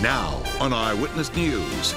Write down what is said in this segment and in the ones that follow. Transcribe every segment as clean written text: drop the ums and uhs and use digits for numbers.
Now on Eyewitness News.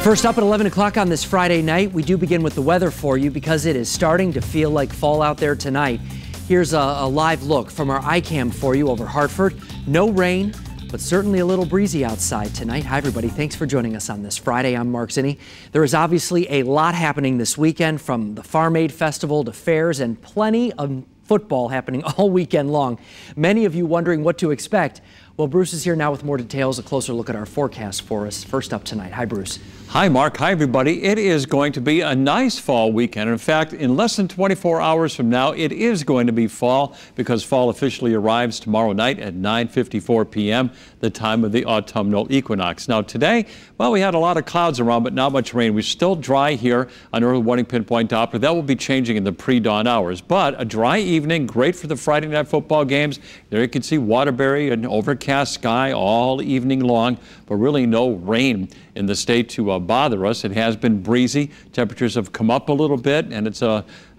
First up at 11 o'clock on this Friday night, we do begin with the weather for you because it is starting to feel like fall out there tonight. Here's a live look from our iCam for you over Hartford. No rain, but certainly a little breezy outside tonight. Hi, everybody. Thanks for joining us on this Friday. I'm Mark Zinni. There is obviously a lot happening this weekend, from the Farm Aid Festival to fairs and plenty of football happening all weekend long. Many of you wondering what to expect. Well, Bruce is here now with more details, a closer look at our forecast for us. First up tonight. Hi, Bruce. Hi, Mark. Hi, everybody. It is going to be a nice fall weekend. In fact, in less than 24 hours from now, it is going to be fall, because fall officially arrives tomorrow night at 9:54 p.m., the time of the autumnal equinox. Now, today, well, we had a lot of clouds around, but not much rain. We're still dry here on early warning pinpoint Doppler. That will be changing in the pre-dawn hours, but a dry evening, great for the Friday night football games. There you can see Waterbury, an overcast sky all evening long, but really no rain in the state to bother us. It has been breezy. Temperatures have come up a little bit, and it's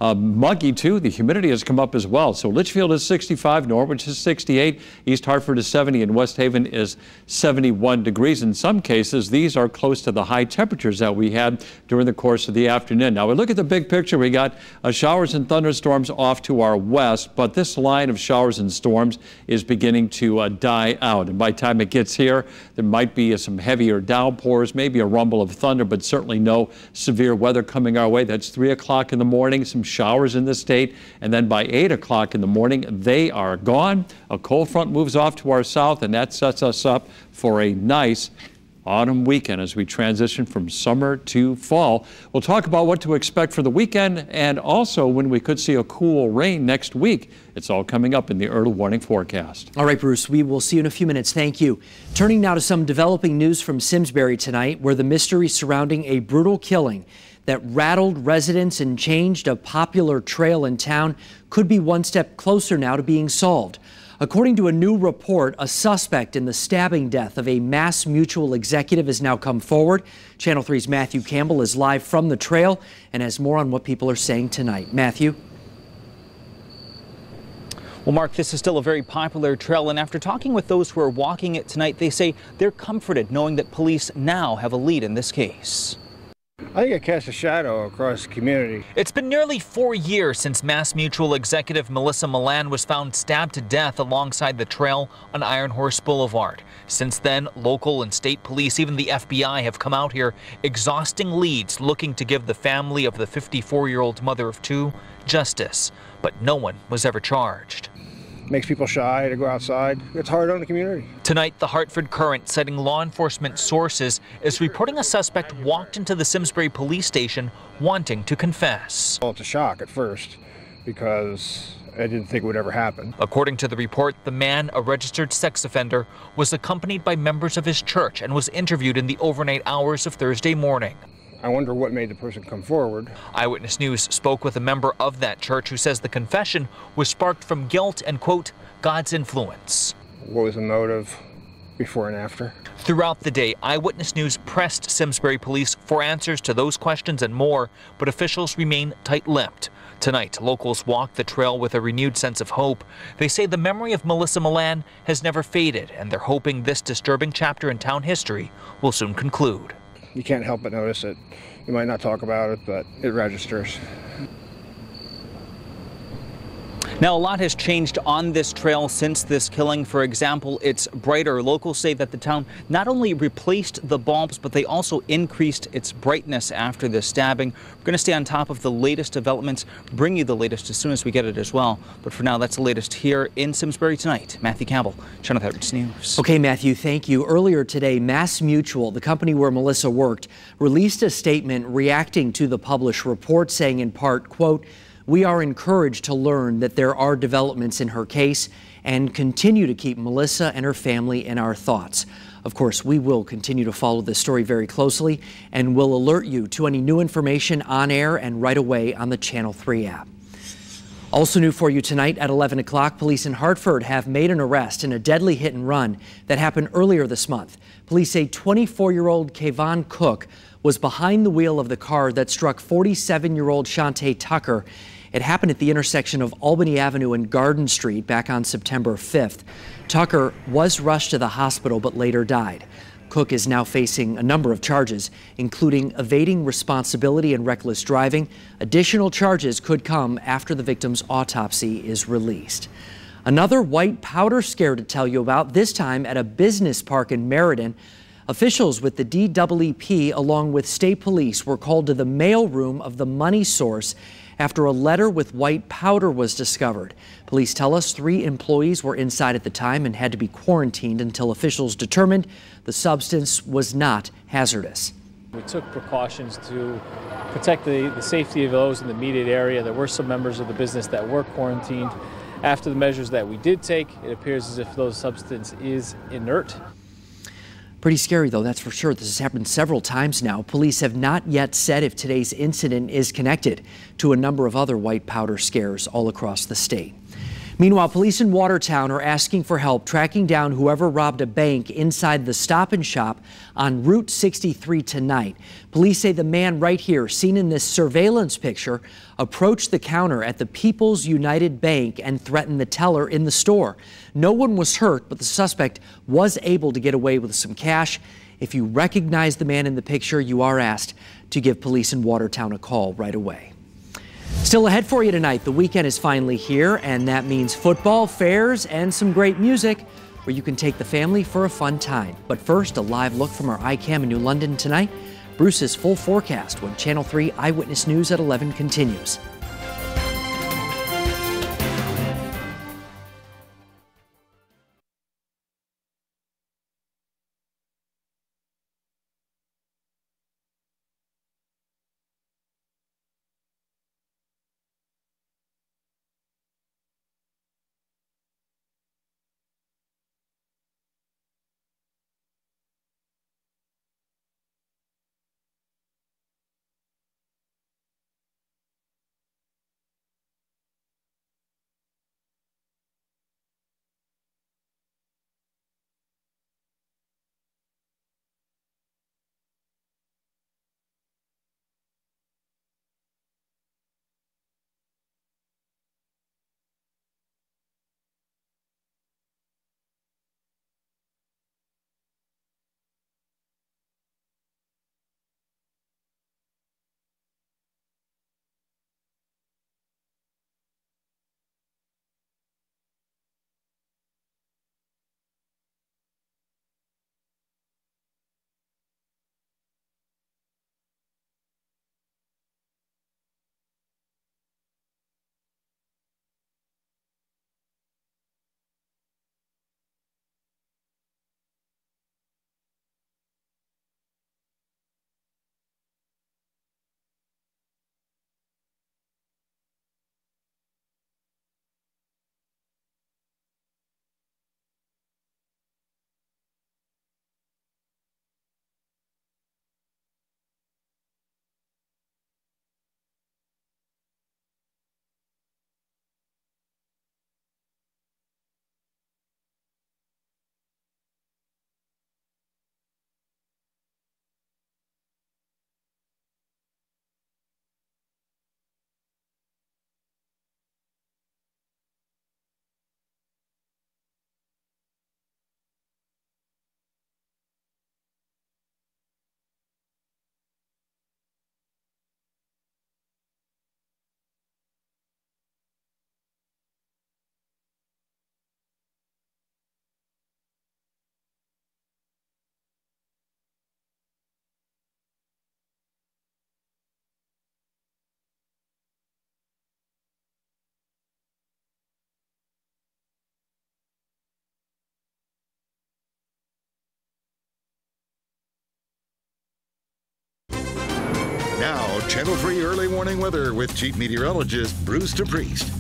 muggy too. The humidity has come up as well. So Litchfield is 65, Norwich is 68, East Hartford is 70, and West Haven is 71 degrees. In some cases, these are close to the high temperatures that we had during the course of the afternoon. Now, we look at the big picture. We got showers and thunderstorms off to our west, but this line of showers and storms is beginning to die out. And by the time it gets here, there might be some heavier downpours, maybe a rumble of thunder, but certainly no severe weather coming our way. That's 3 o'clock in the morning, some showers in the state, and then by 8 o'clock in the morning, they are gone. A cold front moves off to our south, and that sets us up for a nice autumn weekend as we transition from summer to fall. We'll talk about what to expect for the weekend, and also when we could see a cool rain next week. It's all coming up in the early warning forecast. All right, Bruce, we will see you in a few minutes. Thank you. Turning now to some developing news from Simsbury tonight, where the mystery surrounding a brutal killing that rattled residents and changed a popular trail in town could be one step closer now to being solved. According to a new report, a suspect in the stabbing death of a Mass Mutual executive has now come forward. Channel 3's Matthew Campbell is live from the trail and has more on what people are saying tonight. Matthew. Well, Mark, this is still a very popular trail, and after talking with those who are walking it tonight, they say they're comforted knowing that police now have a lead in this case. I think it casts a shadow across the community. It's been nearly 4 years since Mass Mutual executive Melissa Milan was found stabbed to death alongside the trail on Iron Horse Boulevard. Since then, local and state police, even the FBI, have come out here exhausting leads looking to give the family of the 54-year-old mother of two justice. But no one was ever charged. Makes people shy to go outside. It's hard on the community. Tonight, the Hartford Courant, citing law enforcement sources, is reporting a suspect walked into the Simsbury police station wanting to confess. Well, it's a shock at first because I didn't think it would ever happen. According to the report, the man, a registered sex offender, was accompanied by members of his church and was interviewed in the overnight hours of Thursday morning. I wonder what made the person come forward. Eyewitness News spoke with a member of that church who says the confession was sparked from guilt and, quote, God's influence. What was the motive before and after? Throughout the day, Eyewitness News pressed Simsbury police for answers to those questions and more, but officials remain tight-lipped. Tonight, locals walk the trail with a renewed sense of hope. They say the memory of Melissa Milan has never faded, and they're hoping this disturbing chapter in town history will soon conclude. You can't help but notice it. You might not talk about it, but it registers. Now, a lot has changed on this trail since this killing. For example, it's brighter. Locals say that the town not only replaced the bulbs, but they also increased its brightness after the stabbing. We're going to stay on top of the latest developments, bring you the latest as soon as we get it as well. But for now, that's the latest here in Simsbury tonight. Matthew Campbell, Channel 3 News. Okay, Matthew, thank you. Earlier today, Mass Mutual, the company where Melissa worked, released a statement reacting to the published report, saying in part, quote, "We are encouraged to learn that there are developments in her case and continue to keep Melissa and her family in our thoughts. Of course, we will continue to follow this story very closely and will alert you to any new information on air and right away on the Channel 3 app." Also new for you tonight at 11 o'clock, police in Hartford have made an arrest in a deadly hit and run that happened earlier this month. Police say 24-year-old Kayvon Cook was behind the wheel of the car that struck 47-year-old Shantae Tucker It happened at the intersection of Albany Avenue and Garden Street back on September 5th. Tucker was rushed to the hospital but later died. Cook is now facing a number of charges, including evading responsibility and reckless driving. Additional charges could come after the victim's autopsy is released. Another white powder scare to tell you about, this time at a business park in Meriden. Officials with the DEEP, along with state police, were called to the mailroom of the money source after a letter with white powder was discovered. Police tell us 3 employees were inside at the time and had to be quarantined until officials determined the substance was not hazardous. We took precautions to protect the safety of those in the immediate area. There were some members of the business that were quarantined. After the measures that we did take, it appears as if those substance is inert. Pretty scary, though, that's for sure. This has happened several times now. Police have not yet said if today's incident is connected to a number of other white powder scares all across the state. Meanwhile, police in Watertown are asking for help tracking down whoever robbed a bank inside the Stop and Shop on Route 63 tonight. Police say the man right here, seen in this surveillance picture, approached the counter at the People's United Bank and threatened the teller in the store. No one was hurt, but the suspect was able to get away with some cash. If you recognize the man in the picture, you are asked to give police in Watertown a call right away. Still ahead for you tonight, the weekend is finally here, and that means football, fairs, and some great music where you can take the family for a fun time. But first, a live look from our iCam in New London tonight. Bruce's full forecast when Channel 3 Eyewitness News at 11 continues. Now, Channel 3 early warning weather with Chief Meteorologist Bruce DePriest.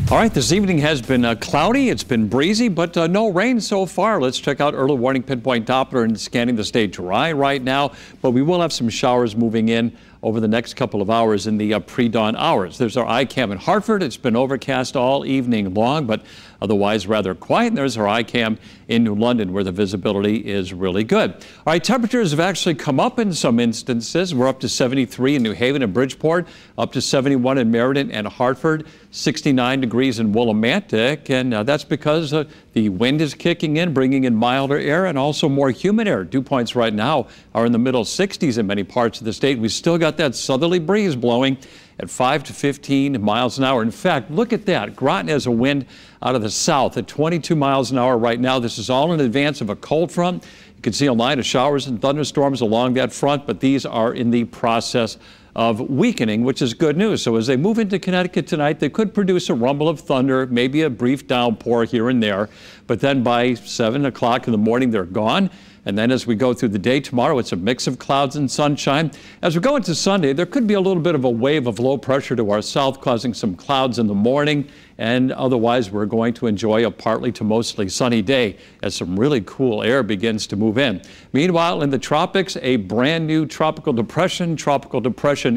All right, this evening has been cloudy, it's been breezy, but no rain so far. Let's check out early warning pinpoint Doppler and scanning the state dry right now, but we will have some showers moving in over the next couple of hours in the pre-dawn hours. There's our iCam in Hartford. It's been overcast all evening long, but otherwise rather quiet. And there's our iCam in New London, where the visibility is really good. All right, temperatures have actually come up in some instances. We're up to 73 in New Haven and Bridgeport, up to 71 in Meriden and Hartford, 69 degrees in Willimantic, and that's because the wind is kicking in, bringing in milder air and also more humid air. Dew points right now are in the middle 60s in many parts of the state. We still got that southerly breeze blowing at 5 to 15 miles an hour. In fact, look at that. Groton has a wind out of the south at 22 miles an hour right now. This is all in advance of a cold front. You can see a line of showers and thunderstorms along that front, but these are in the process of weakening, which is good news. So as they move into Connecticut tonight, they could produce a rumble of thunder, maybe a brief downpour here and there, but then by 7 o'clock in the morning, they're gone. And then as we go through the day tomorrow, it's a mix of clouds and sunshine. As we go into Sunday, there could be a little bit of a wave of low pressure to our south, causing some clouds in the morning. And otherwise, we're going to enjoy a partly to mostly sunny day as some really cool air begins to move in. Meanwhile, in the tropics, a brand new tropical depression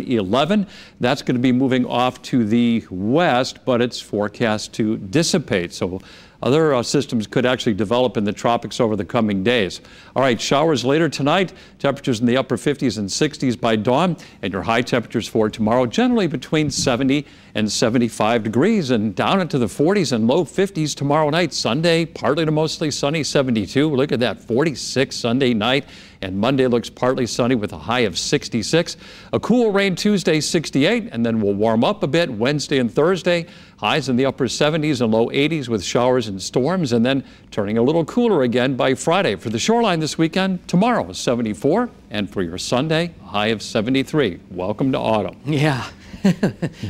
11. That's going to be moving off to the west, but it's forecast to dissipate. So other systems could actually develop in the tropics over the coming days. All right, showers later tonight, temperatures in the upper 50s and 60s by dawn, and your high temperatures for tomorrow generally between 70 and 75 degrees, and down into the 40s and low 50s tomorrow night. Sunday, partly to mostly sunny, 72. Look at that, 46 Sunday night. And Monday looks partly sunny with a high of 66. A cool rain Tuesday, 68, and then we'll warm up a bit Wednesday and Thursday. Highs in the upper 70s and low 80s with showers and storms, and then turning a little cooler again by Friday. For the shoreline this weekend, tomorrow is 74, and for your Sunday, a high of 73. Welcome to autumn. Yeah,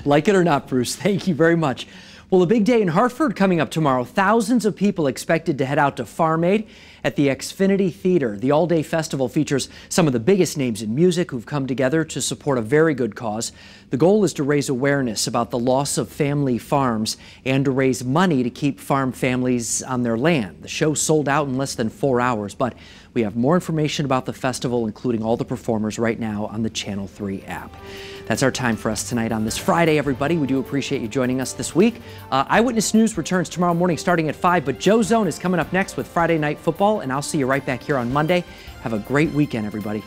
like it or not, Bruce, thank you very much. Well, a big day in Hartford coming up tomorrow. Thousands of people expected to head out to Farm Aid at the Xfinity Theater. The all-day festival features some of the biggest names in music who've come together to support a very good cause. The goal is to raise awareness about the loss of family farms and to raise money to keep farm families on their land. The show sold out in less than 4 hours, but we have more information about the festival, including all the performers, right now on the Channel 3 app. That's our time for us tonight on this Friday, everybody. We do appreciate you joining us this week. Eyewitness News returns tomorrow morning starting at 5, but Joe Zone is coming up next with Friday Night Football, and I'll see you right back here on Monday. Have a great weekend, everybody.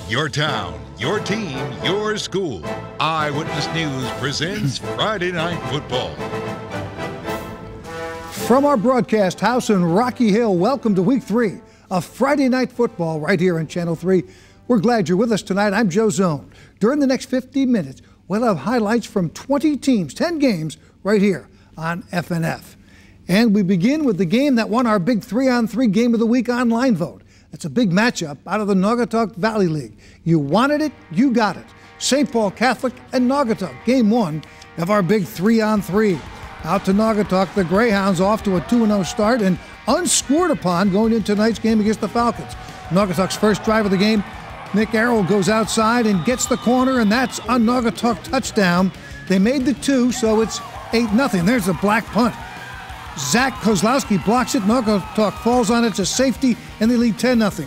Your town, your team, your school. Eyewitness News presents Friday Night Football. From our broadcast house in Rocky Hill, welcome to Week 3 of Friday Night Football right here on Channel 3. We're glad you're with us tonight. I'm Joe Zone. During the next 50 minutes, we'll have highlights from 20 teams, 10 games right here on FNF. And we begin with the game that won our big 3-on-3 Game of the Week online vote. It's a big matchup out of the Naugatuck Valley League. You wanted it, you got it. St. Paul Catholic and Naugatuck, Game 1 of our big 3-on-3. Out to Naugatuck, the Greyhounds off to a 2-0 start and unscored upon going into tonight's game against the Falcons. Naugatuck's first drive of the game, Nick Arrow goes outside and gets the corner, and that's a Naugatuck touchdown. They made the 2, so it's 8-0. There's a black punt. Zach Kozlowski blocks it. Naugatuck falls on it. It's a safety, and they lead 10-0.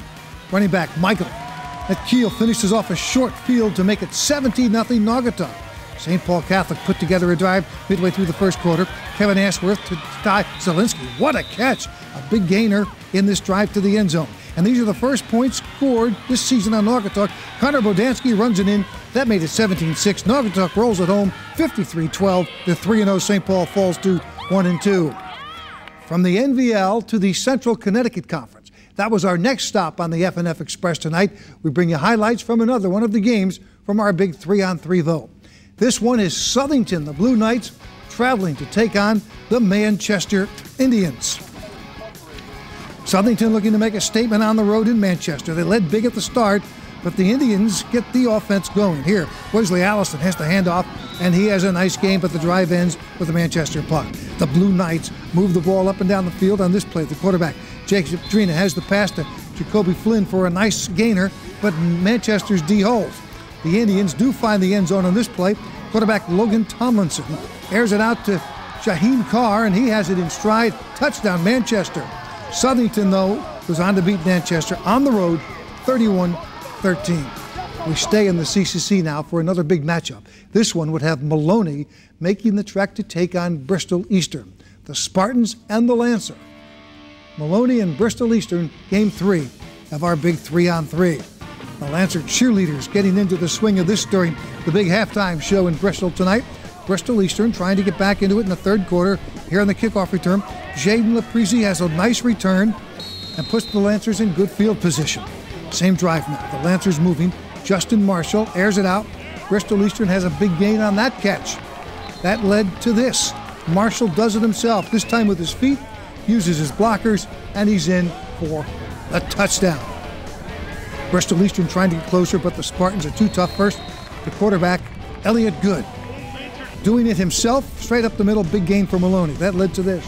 Running back Michael at Keel finishes off a short field to make it 17-0 Naugatuck. St. Paul Catholic put together a drive midway through the first quarter. Kevin Ashworth to Ty Zielinski. What a catch. A big gainer in this drive to the end zone. And these are the first points scored this season on Naugatuck. Connor Bodansky runs it in. That made it 17-6. Naugatuck rolls it home 53-12. The 3-0 St. Paul falls to 1-2. From the NVL to the Central Connecticut Conference. That was our next stop on the FNF Express tonight. We bring you highlights from another one of the games from our big 3-on-3 vote. This one is Southington, the Blue Knights, traveling to take on the Manchester Indians. Southington looking to make a statement on the road in Manchester. They led big at the start, but the Indians get the offense going. Here, Wesley Allison has the handoff, and he has a nice game, but the drive ends with a Manchester punt. The Blue Knights move the ball up and down the field on this play. The quarterback, Jacob Trina, has the pass to Jacoby Flynn for a nice gainer, but Manchester's D holds. The Indians do find the end zone on this play. Quarterback Logan Tomlinson airs it out to Shaheen Carr, and he has it in stride. Touchdown, Manchester. Southington, though, goes on to beat Manchester on the road, 31-13. We stay in the CCC now for another big matchup. This one would have Maloney making the trek to take on Bristol Eastern, the Spartans and the Lancer. Maloney and Bristol Eastern, Game 3 of our big 3-on-3. The Lancer cheerleaders getting into the swing of this during the big halftime show in Bristol tonight. Bristol Eastern trying to get back into it in the third quarter. Here on the kickoff return, Jaden Laprizzi has a nice return and puts the Lancers in good field position. Same drive now. The Lancers moving. Justin Marshall airs it out. Bristol Eastern has a big gain on that catch. That led to this. Marshall does it himself, this time with his feet, uses his blockers, and he's in for a touchdown. Bristol Eastern trying to get closer, but the Spartans are too tough first. The quarterback, Elliot Good, doing it himself, straight up the middle, big gain for Maloney. That led to this.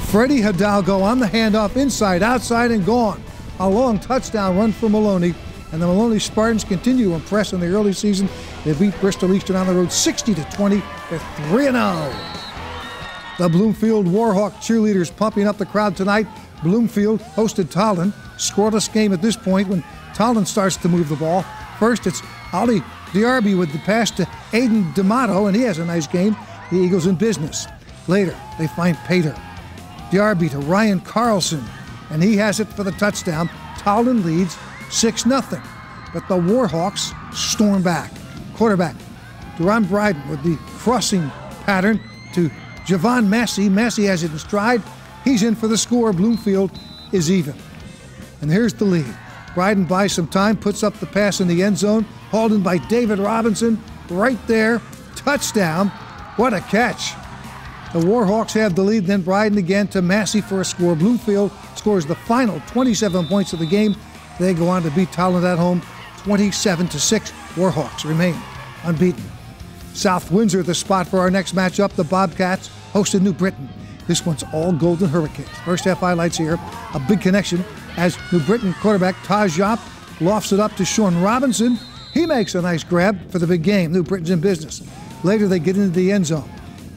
Freddie Hidalgo on the handoff, inside, outside, and gone. A long touchdown run for Maloney, and the Maloney Spartans continue to impress in the early season. They beat Bristol Eastern on the road 60-20. They're 3-0. The Bloomfield Warhawk cheerleaders pumping up the crowd tonight. Bloomfield hosted Tolland. Scoreless game at this point when Tolland starts to move the ball. First, it's Ali Diarby with the pass to Aiden D'Amato, and he has a nice game. The Eagles in business. Later, they find Pater. Diarby to Ryan Carlson, and he has it for the touchdown. Tolland leads 6-0, but the Warhawks storm back. Quarterback, Duran Bryden with the crossing pattern to Javon Massey. Massey has it in stride. He's in for the score. Bloomfield is even. And here's the lead. Bryden buys some time, puts up the pass in the end zone, hauled in by David Robinson. Right there, touchdown. What a catch. The Warhawks have the lead, then Bryden again to Massey for a score. Bloomfield scores the final 27 points of the game. They go on to beat Tolland at home 27-6. Warhawks remain unbeaten. South Windsor, the spot for our next matchup. The Bobcats hosted New Britain. This one's all Golden Hurricanes. First half highlights here. A big connection as New Britain quarterback Taj Yop lofts it up to Sean Robinson. He makes a nice grab for the big game. New Britain's in business. Later they get into the end zone.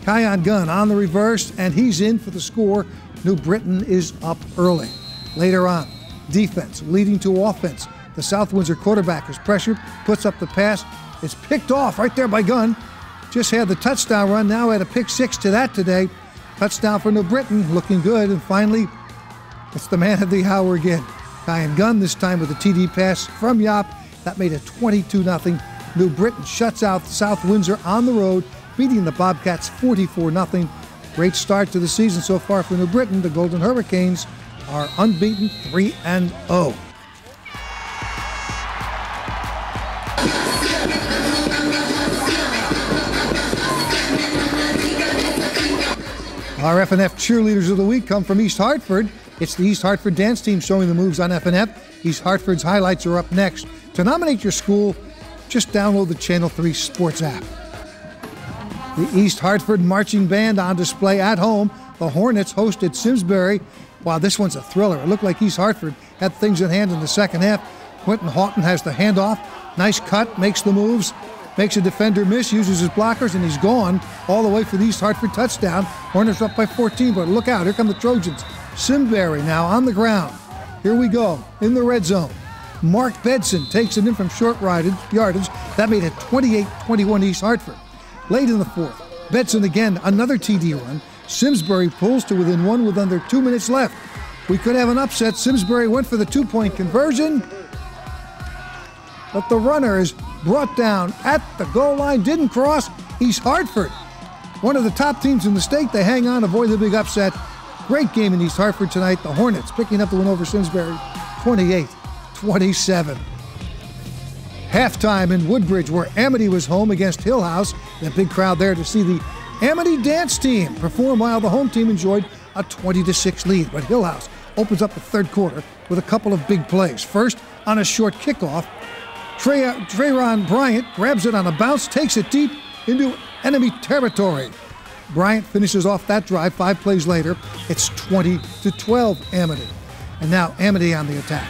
Kion Gunn on the reverse, and he's in for the score. New Britain is up early. Later on, defense leading to offense. The South Windsor quarterback is pressured, puts up the pass. It's picked off right there by Gunn. Just had the touchdown run, now had a pick six to that today. Touchdown for New Britain, looking good. And finally, it's the man of the hour again. Kyan Gunn this time with a TD pass from Yop. That made it 22-0. New Britain shuts out South Windsor on the road, beating the Bobcats 44-0. Great start to the season so far for New Britain. The Golden Hurricanes are unbeaten 3-0. Our FNF cheerleaders of the week come from East Hartford. It's the East Hartford dance team showing the moves on FNF. East Hartford's highlights are up next. To nominate your school, just download the Channel 3 Sports app. The East Hartford Marching Band on display at home. The Hornets hosted Simsbury. Wow, this one's a thriller. It looked like East Hartford had things in hand in the second half. Quentin Houghton has the handoff. Nice cut, makes the moves. Makes a defender miss, uses his blockers, and he's gone all the way for the East Hartford touchdown. Hornets up by 14, but look out, here come the Trojans. Simsbury now on the ground. Here we go, in the red zone. Mark Bedson takes it in from short yardage. That made it 28-21 East Hartford. Late in the fourth, Bedson again, another TD run. Simsbury pulls to within one with under 2 minutes left. We could have an upset. Simsbury went for the two-point conversion, but the runner is brought down at the goal line, didn't cross. East Hartford, one of the top teams in the state. They hang on, avoid the big upset. Great game in East Hartford tonight. The Hornets picking up the win over Simsbury, 28-27. Halftime in Woodbridge, where Amity was home against Hill House. The big crowd there to see the Amity dance team perform while the home team enjoyed a 20-6 lead. But Hill House opens up the third quarter with a couple of big plays. First, on a short kickoff, Trayron Bryant grabs it on a bounce, takes it deep into enemy territory. Bryant finishes off that drive. 5 plays later, it's 20-12 Amity. And now Amity on the attack.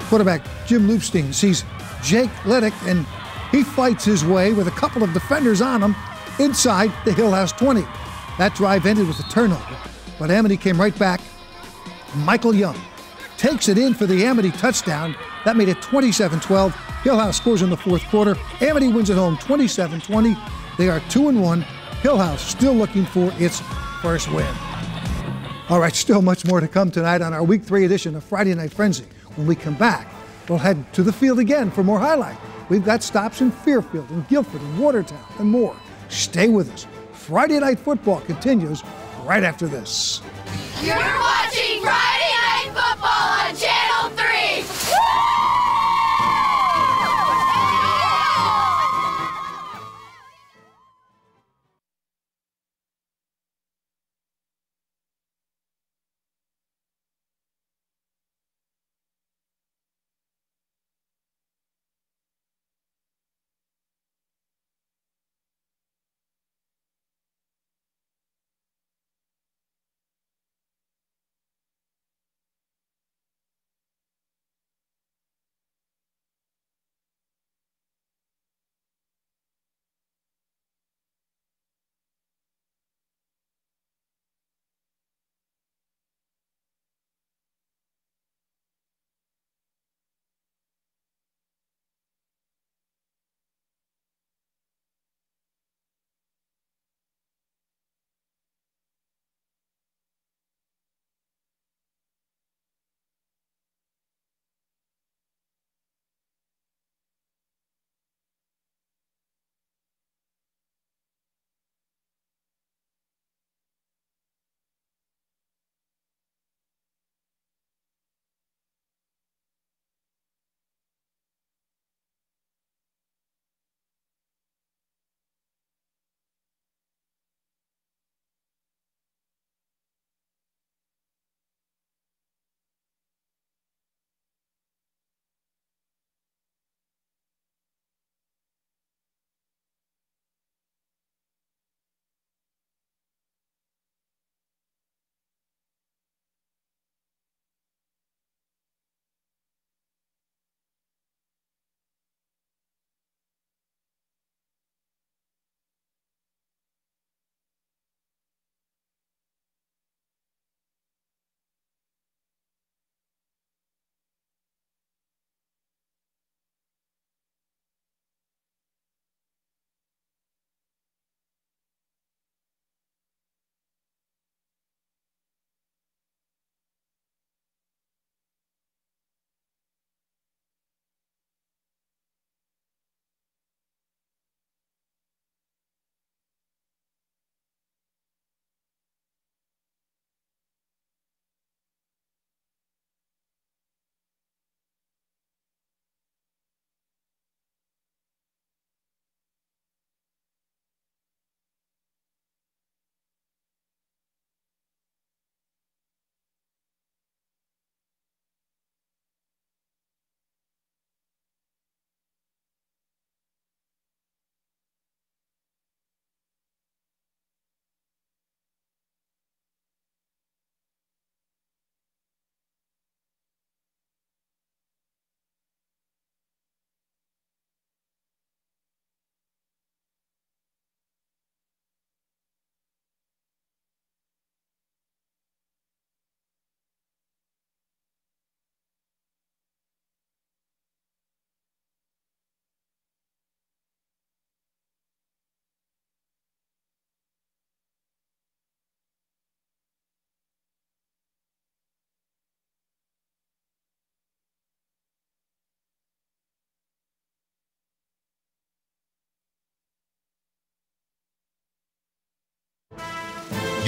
Quarterback Jim Loopstein sees Jake Ledick, and he fights his way with a couple of defenders on him inside the Hill House 20. That drive ended with a turnover, but Amity came right back. Michael Young takes it in for the Amity touchdown. That made it 27-12. Hill House scores in the fourth quarter. Amity wins at home 27-20. They are 2-1. Hill House still looking for its first win. All right, still much more to come tonight on our Week 3 edition of Friday Night Frenzy. When we come back, we'll head to the field again for more highlight. We've got stops in Fairfield and Guilford and Watertown and more. Stay with us. Friday Night Football continues right after this. You're watching Friday Night Football on Channel 3.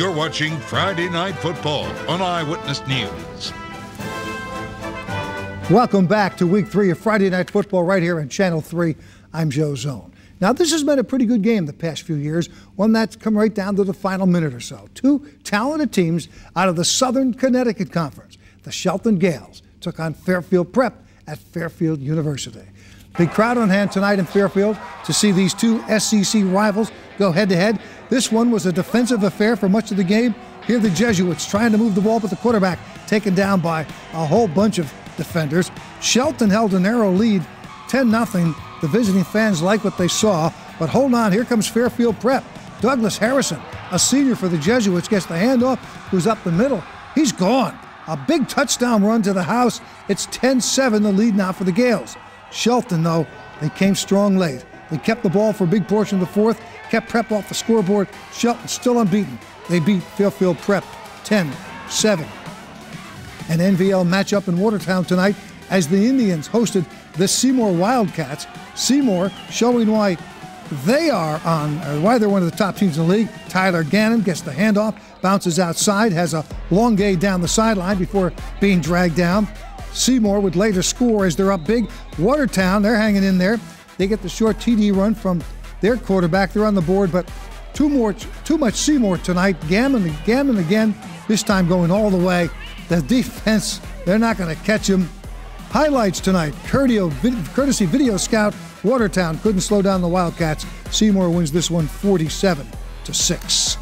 You're watching Friday Night Football on Eyewitness News. Welcome back to Week 3 of Friday Night Football right here on Channel 3. I'm Joe Zone. Now, this has been a pretty good game the past few years, one that's come right down to the final minute or so. Two talented teams out of the Southern Connecticut Conference. The Shelton Gales took on Fairfield Prep at Fairfield University. Big crowd on hand tonight in Fairfield to see these two SEC rivals go head-to-head. This one was a defensive affair for much of the game. Here the Jesuits trying to move the ball, but the quarterback taken down by a whole bunch of defenders. Shelton held a narrow lead, 10-0. The visiting fans like what they saw, but hold on, here comes Fairfield Prep. Douglas Harrison, a senior for the Jesuits, gets the handoff, who's up the middle. He's gone. A big touchdown run to the house. It's 10-7, the lead now for the Gales. Shelton, though, they came strong late. They kept the ball for a big portion of the fourth, kept Prep off the scoreboard. Shelton still unbeaten. They beat Fairfield Prep 10-7. An NVL matchup in Watertown tonight as the Indians hosted the Seymour Wildcats. Seymour showing why they're one of the top teams in the league. Tyler Gannon gets the handoff, bounces outside, has a long gain down the sideline before being dragged down. Seymour would later score as they're up big. Watertown, they're hanging in there. They get the short TD run from their quarterback. They're on the board, but too much Seymour tonight. Gammon again, this time going all the way. The defense, they're not going to catch him. Highlights tonight, courtesy Video Scout. Watertown couldn't slow down the Wildcats. Seymour wins this one 47-6.